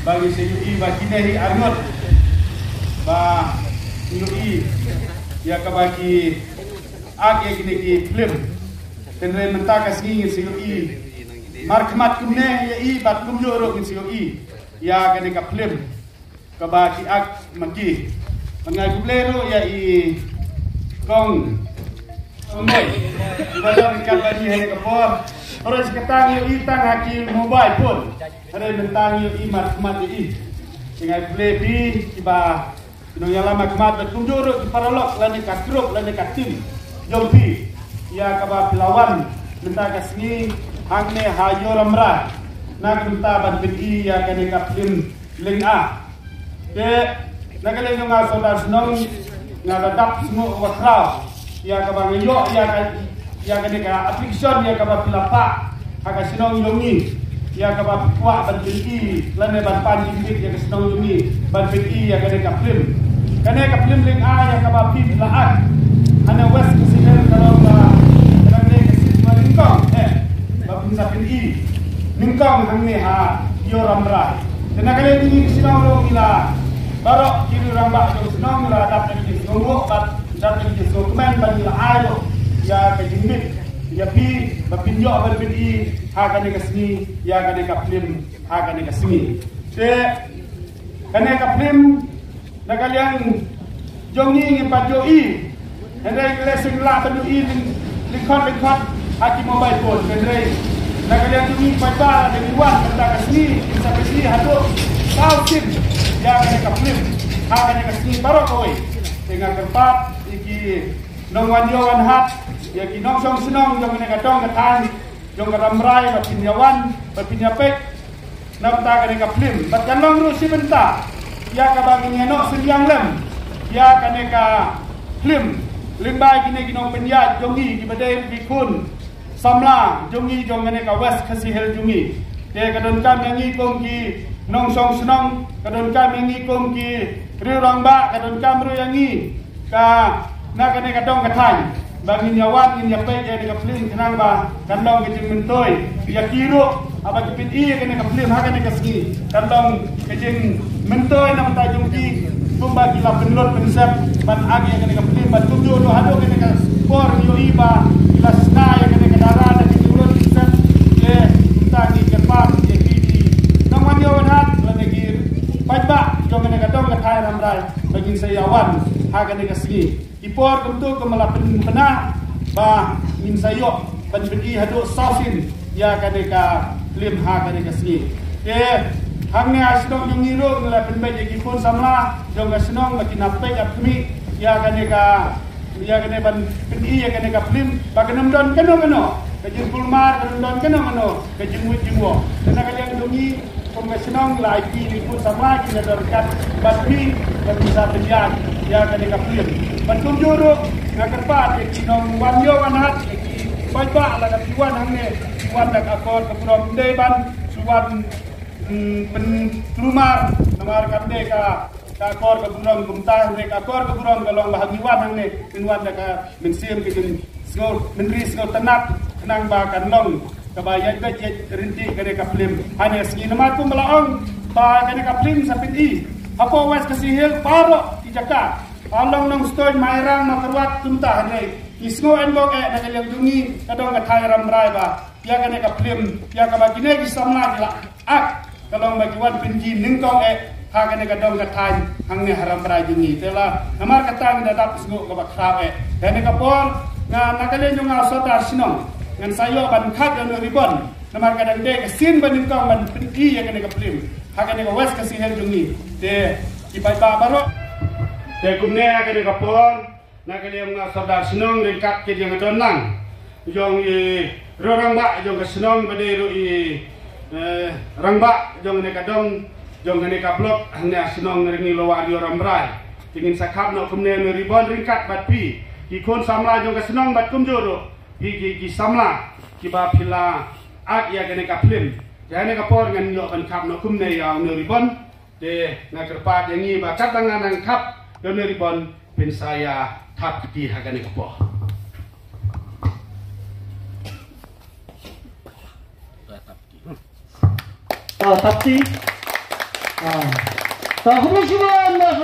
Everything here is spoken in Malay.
bagi sejui bagi nehi arnot ba yui ya ka bagi age gini ki film tenre mentaka singi sejui markmat kumne ya i bat kumjoro ki sejui ya gani ka film ka bagi ak maki mangai kublero ya i kong Umay, ibadah ikan bagi hari kapor. Orang sekarang yuk itang haki mobile pun. Ada bentang yuk imat i. Tinggal plebi iba nong yang lama kemat berkunjur di paralog lani kastruk lani katim. Jompi ya kaba pilawan bentang kasni hangne hayo ramra. Nak bentang ban i ya kane kaplim ling a. Ke nakaleng nong saudara senong ngagadap semua wakrau. Ya kaba ngayo ya ka application ya kaba pilapa aga sinong yongi ya kaba kwa ban pilki lane ban panjing ya ka sinong yongi ban pilki ya ka film ling a ya kaba pi pilaan ana west kisinen kalau ba ne kisis maringkong ba pinsa pilki ningkong hangni ha yo ramrai tenakale ni sinong lo ila barok kiri rambak jo sinong la dap ni sinong bat dan ini dokumen bagi ayo ya kejimit ya pi bapinyo berbedi haga kesini ya kane kaplim haga kesini te kane kaplim nakalian jongi ngipajoi hendai lesing la tadui likot haki mobile phone hendai nakalian jongi pajba dari luar tentang kesini bisa kesini hado tausin ya kane kaplim haga kesini baru koi dengan tempat iki nongwan yawan hat ya ki nong song senong jong ne kadong katan jong karamrai ba pinyawan ba pinyapek nam ta ka ne ka film bat kan long ru sibenta ya ka bang ngeno siang lem ya ka ne ka film limbai kini ginong penya jongi ki badai bikun samla jongi jong ne ka west khasi hel jongi te kadon kam ngi kong ki nong song senong kadon kam ngi kong ki rirang ba kadon kam ru yangi ka na kane kadong katai bagi nyawan in yape ya de kaplim kenang ba kandong kejing mentoy ya kiro apa kipit i kane kaplim ha kane kaski kandong kejing mentoy na mata jungki tumba kila penlot pensep ban agi kane kaplim ban tumjo do hado kane ka por yo iba kila sna ya kane kadara da kejing lot pensep ye ta ki kepat ye kidi nang wan yo hat la negir pajba jong kane kadong katai ramrai bagi sayawan ha kane kaski ipor bentuk kemalapin pena ba min sayo ban bedi hado sausin ya kadeka lim ha kadeka sni ke hangne asdong ngiro ngala penbe je pun samla jong asnong makin ape apmi ya kadeka ban bedi ya kadeka lim baganam don keno kejin pulmar don keno kejin wit jingwo dana kalian dongi pemesnong la IP ni pun sama kita dorkat batmi dan bisa penjat ya kadeka lim bantum juru ngaker pat kinong wanyo wanhat bajba la kapiwan hangne wan dak akor keprom deban suwan pen lumar namar kapde ka akor keprom kumta mereka akor keprom galong bahagiwan hangne pinwan dak mensim kejin skor menteri skor tenat kenang ba kanong kabayat budget rinti kene kaplim hanya segi nama tu melaong ba kene kaplim sapit i apa wes kasihil paro di Jakarta along nong stoy mairang makarwat tumta ne isgo enbok nakaliang dungi kadong kathai ramrai ba ya kane kaplim ya kabagine gisamna dila ak kalong bagiwan pinji ningkong ha kane kadong kathai hangne haramrai dungi tela namar katang dadap isgo kabakra kane kapol nga nakaliang yung asota sinong ngan sayo ban khat dan ribon namar kadang de kesin ban ningkong ban pinji ya kane kaplim ha kane ka west kasihel dungi te ipai ba baro te kumne agak kapor nak kalian saudara senong ringkat ke yang donang jong rorang ba jong senong bade ro rang ba jong ne kadong jong ne kablok hanya senong ringi lowa di orang berai ingin sakap no kumne ribon ringkat bat pi ki kon samla jong senong bat kum joro ki samla ki ba pila ak ya ne kaplim jane kapor ngan yo ban kap no kumne ya no ribon de ngakerpat yangi ba kat tangan nang kap Don ribon pen saya tap di hagane kepo. saksi. Kemudian Mas